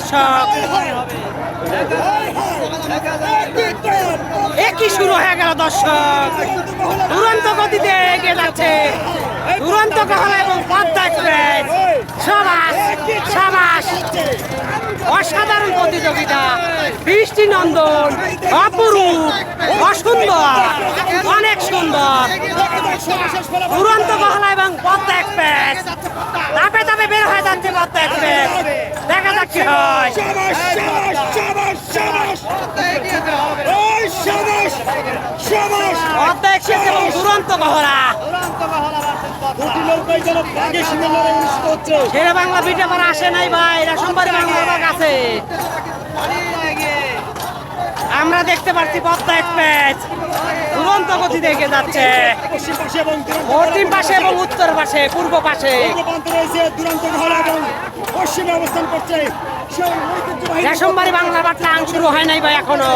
দর্শক। একই শুরু হয়ে গেল দর্শক, দুরন্ত গতিতে এগিয়ে যাচ্ছে দুরন্ত গহলা এবং পদ্মা এক্সপ্রেস। সাবাস সাবাস, অসাধারণ প্রতিযোগিতা, বৃষ্টি নন্দন, অপরূপ, অসুন্দর, অনেক সুন্দর। দুরন্ত গহলা এবং পদ্মা এক্সপ্রেস ধাপে ধাপে বের হয়ে যাচ্ছে পদ্মা এক্সপ্রেস। দেখা যাক কি হয়। পদ্মা এক্সপ্রেস এবং দুরন্ত গহলা। শেরে বাংলা বিটাবার আসে নাই ভাই, সোমবার বাংলার কাছে আমরা দেখতে পাচ্ছি পদ্মা এক্সপ্রেস দুরন্ত গতি দেখে যাচ্ছে পশ্চিম পাশে এবং উত্তর পাশে, পূর্ব পাশে পশ্চিমে অবস্থান করছে। সোমবার বাংলা বাটলাং শুরু হয় নাই ভাই এখনো।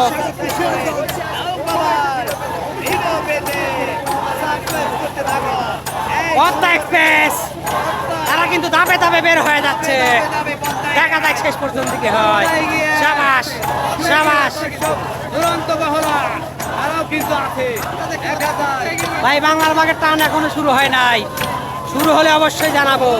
পদ্মা এক্সপ্রেস তারা কিন্তু ধাপে ধাপে বের হয়ে যাচ্ছে। দেখা যাক শেষ পর্যন্ত কি হয়। সাবাস সাবাস, দুরন্ত গহলা আরও কিন্তু আছে। ভাই বাংলার বাগের টান এখনো শুরু হয় নাই, শুরু হলে অবশ্যই জানাবো।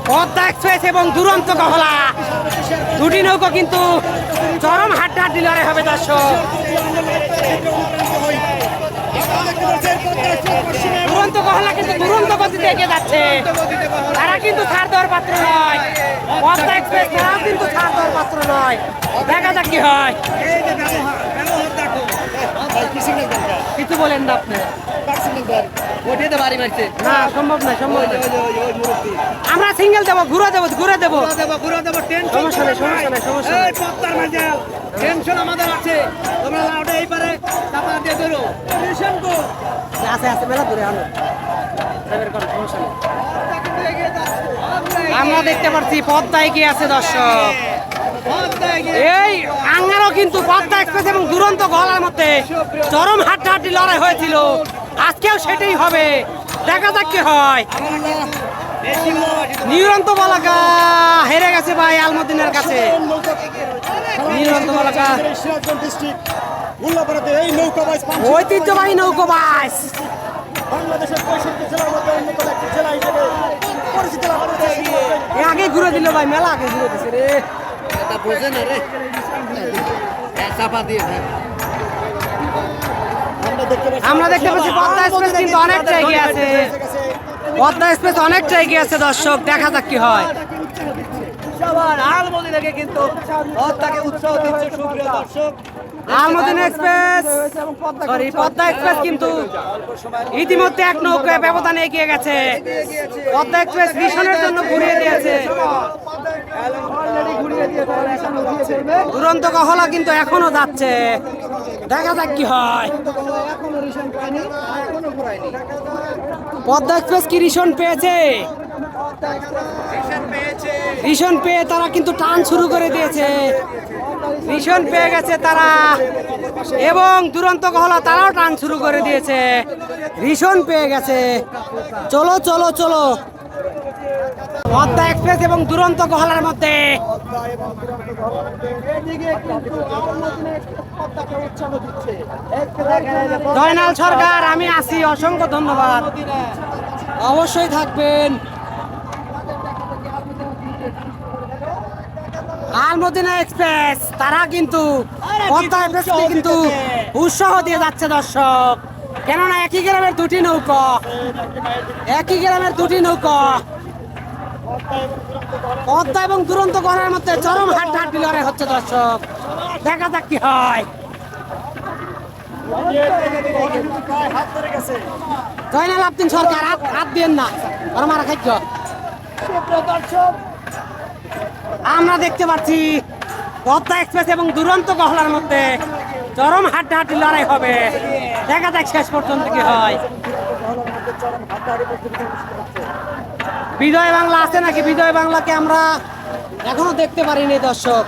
পদ্মা এক্সপ্রেস এবং দুরন্ত গহলা দুটি নৌকো কিন্তু চরম হাড্ডাহাড্ডি লড়াই হবে দর্শক। দুরন্ত গহলা কিন্তু দুরন্ত গতিতে এগিয়ে যাচ্ছে, তারা কিন্তু ছাড় দেওয়ার পাত্র নয়। পদ্মা এক্সপ্রেস তারাও কিন্তু ছাড় দেওয়ার পাত্র নয়। দেখা যাক কি হয়। কিছু বলেন না আপনি, না সম্ভব না, সম্ভব না। আমরা সিঙ্গেল দেবো, ঘুরে দেবো, ঘুরে দেবো, সমস্যা নেই, সমস্যা নেই, সমস্যা নেই। টেনশন আমাদের আছে, তোমরা লাউডে এই পারে চাপা দিয়ে ধরো। আছে আছে, মেলা দূরে আনো, সমস্যা নেই। আমরা দেখতে পাচ্ছি পদ্মা এগিয়ে আছে দর্শক। এই আঙ্গারও কিন্তু পদ্মা এক্সপ্রেস এবং দুরন্ত গহলার মধ্যে চরম হাড্ডাহাড্ডি লড়াই হয়েছিল, আজকেও সেটাই হবে। দেখা যাক কি হয়। নিরন্ত বলাকা হেরে গেছে ভাই আলমদিনের কাছে। নিরন্ত বলাকা ঐতিহ্যবাহী নৌকোবাস, বাংলাদেশের 65 জেলার মধ্যে অন্যতম একটি জেলা হিসেবে পরিচিত লাভ করেছে। আগে ঘুরে দিল ভাই, মেলা আগে ঘুরে দিছে রে। আমরা দেখতে পাচ্ছি পদ্মা এক্সপ্রেস কিন্তু অনেকটা এগিয়ে আছে, পদ্মা এক্সপ্রেস অনেকটা এগিয়ে আছে দর্শক। দেখা যাক কি হয়। আলমদিনাকে কিন্তু পদ্মাকে উৎসাহ দিচ্ছে সুপ্রিয় দর্শক। Al Madina express sorry Padma express কিন্তু ইতিমধ্যে এক নৌকায় ব্যবধানে এগিয়ে গেছে। পদ্মা এক্সপ্রেস মিশনের জন্য ঘুরিয়ে দিয়েছে। দুরন্ত গহলা কিন্তু এখনো যাচ্ছে, দেখা যাক কি হয়। পদ্মা এক্সপ্রেস কি রিশন পেয়েছে? রিশন পেয়ে তারা কিন্তু টান শুরু করে দিয়েছে। রিশন পেয়ে গেছে তারা, এবং দুরন্ত গহলা তারাও টান শুরু করে দিয়েছে। রিশন পেয়ে গেছে। চলো চলো চলো, পদ্মা এক্সপ্রেস এবং দুরন্ত গহলার মধ্যে জয়নাল সরকার, আমি আছি, অসংখ্য ধন্যবাদ, অবশ্যই থাকবেন। আলমদিনা এক্সপ্রেস তারা কিন্তু পদ্মা এক্সপ্রেসকে কিন্তু উৎসাহ দিয়ে যাচ্ছে দর্শক, কেননা একই গ্রামের দুটি নৌকা, একই গ্রামের দুটি নৌকা। পদ্মা এবং দুরন্ত গহলার মধ্যে চরম হাড্ডাহাড্ডি লড়াই হচ্ছে দর্শক। দেখা যাক কি হয়। জয়নাল আবদিন সরকার, হাত দিয়েন না, মারা খাদ্য। আমরা দেখতে পাচ্ছি পদ্মা এক্সপ্রেস এবং দুরন্ত গহলার মধ্যে চরম হাড্ডাহাড্ডি লড়াই হবে। দেখা যাক শেষ পর্যন্ত কি হয়। মধ্যে চরম হাড্ডাহাড্ডি প্রতিযোগিতা অনুষ্ঠিত হচ্ছে। বিজয় বাংলা আছে নাকি? বিজয় বাংলাকে আমরা এখনো দেখতে পারিনি দর্শক।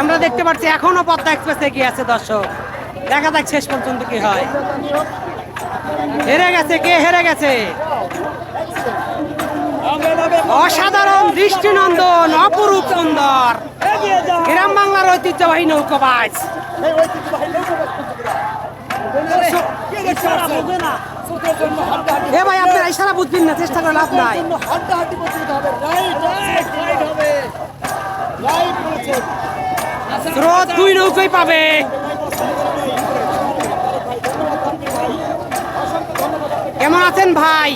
আমরা দেখতে পাচ্ছি এখনো পদ্মা এক্সপ্রেস এগিয়ে আছে দর্শক। দেখা যাক শেষ পর্যন্ত কি হয়। হেরে গেছে, কে হেরে গেছে? অসাধারণ, দৃষ্টিনন্দন, অপরূপ সুন্দর এগিয়ে যাও। গ্রাম বাংলার ঐতিহ্যবাহী নৌকাবাজ। এই ঐতিহ্যবাহী নৌকাবাজ প্রতিযোগিতা। ইশারা বোঝে না। স্রোতের জন্য হাড্ডাহাড্ডি। এ ভাই, আপনারা ইশারা বুঝবেন না, চেষ্টা করে লাভ নাই। জন্য হাড্ডাহাড্ডি প্রতিযোগিতা হবে। রাইট হবে। রাইট বলেছেন। স্রোত দুই নৌকাই পাবে। কেমন আছেন ভাই?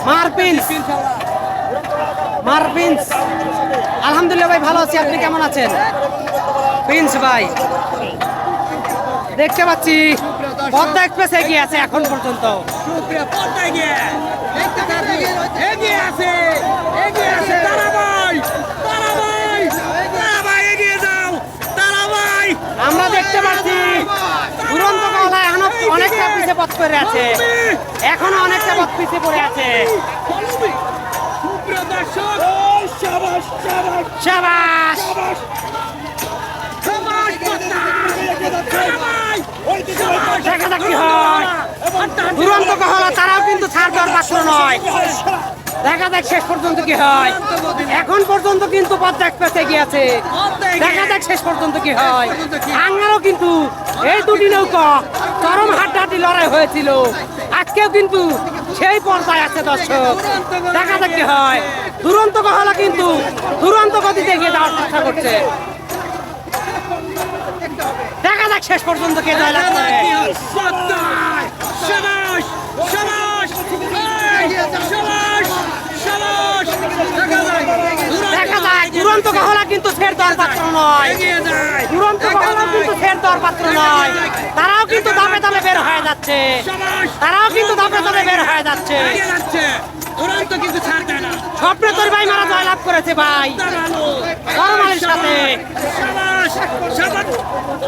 মারপিন্স, মারপিন্স। আলহামদুলিল্লাহ ভাই, ভালো আছি। আপনি কেমন আছেন প্রিন্স ভাই? দেখতে পাচ্ছি পদ্মা এক্সপ্রেস এগিয়ে আছে এখন পর্যন্ত। এগিয়ে আছে, এগিয়ে আছে। তারাবাই, তারাবাই, তারাবাই এগিয়ে যাও। তারাবাই, আমরা দেখতে পাচ্ছি দুরন্ত কহলা এখনো অনেকটা পিছিয়ে পথ করে আছে, এখনো অনেকটা পথ পিছিয়ে পড়ে আছে। সুপ্রিয় দর্শক, শাবাশ শাবাশ শাবাশ, সমাজ পদ্মা, তারাবাই, দেখা যাক কি হয়। দুরন্ত কহলা তারাও কিন্তু ছাড় দেওয়ার পাত্র নয়। দেখা যাক শেষ পর্যন্ত কি হয়। এখন পর্যন্ত কিন্তু পদ্মা এক্সপ্রেস এগিয়ে আছে। দেখা যাক শেষ পর্যন্ত কি হয়। আঙ্গারও কিন্তু এই দুটি নৌকা চরম হাড্ডাহাড্ডি লড়াই হয়েছিল, আজকেও কিন্তু সেই পর্যায়ে আছে দর্শক। দেখা যাক কি হয়। দুরন্ত কহলা কিন্তু দুরন্ত গতিতে এগিয়ে যাওয়ার চেষ্টা করছে। দেখা যাক শেষ পর্যন্ত কে জয়লাভ করে। পদ্মায়, সাবাস, সাবাস, সাবাস, সাবাস। দেখা যায় দুরন্ত কহলা কিন্তু ছেড় দেওয়ার পাত্র নয়। এগিয়ে যায়। দুরন্ত কহলা কিন্তু ছেড় দেওয়ার পাত্র নয়। তারাও কিন্তু দাপে দাপে বের হয়ে যাচ্ছে। তারাও কিন্তু দাপে দাপে বের হয়ে যাচ্ছে। এগিয়ে যাচ্ছে। দুরন্ত কিন্তু ছাড় দেয় না। স্বপ্নে তোর ভাই মারা জয়লাভ করেছে ভাই দাঁড়ালো। ফরমালের সাথে। সাবাস, সাবাস।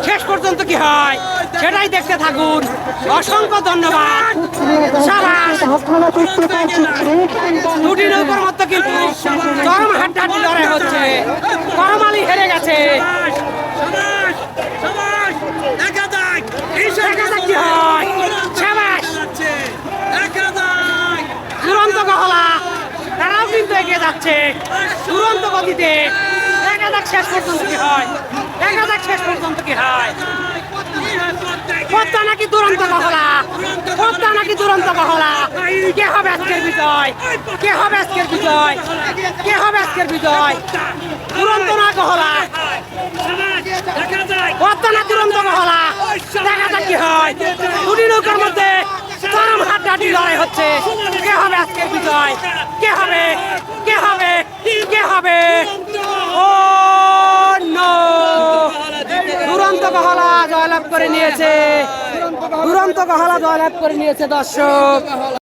শেষ পর্যন্ত কি হয় সেটাই দেখতে থাকুন। অসংখ্য ধন্যবাদ। সাবাস। দুটি নৌকার মধ্যে কিন্তু চরম হাড্ডাহাড্ডি লড়াই হচ্ছে। ফরমালি হেরে গেছে। সাবাস, সাবাস। দেখা যাক। দেখা যাক কি হয়। সাবাস। দেখা যাক। দুরন্ত কহলা তারাও কিন্তু এগিয়ে যাচ্ছে দুরন্ত গতিতে। দেখা যাক শেষ পর্যন্ত কি হয়। দেখা যাক শেষ পর্যন্ত কি হয়। পদ্মা নাকি দুরন্ত কহলা? পদ্মা নাকি দুরন্ত কহলা? কে হবে আজকের বিজয়? কে হবে আজকের বিজয়? কে হবে আজকের বিজয়? দুরন্ত না কহলা? দেখা যাক। পদ্মা না দুরন্ত কহলা? দেখা যাক কি হয়। দুটি নৌকার মধ্যে চরম হাড্ডাহাড্ডি লড়াই হচ্ছে। কে হবে আজকের বিজয়? কে হবে? কে হবে? কে হবে? ও নো! দুরন্ত কহলা জয়লাভ করে নিয়েছে। দুরন্ত কহলা জয়লাভ করে নিয়েছে দর্শক।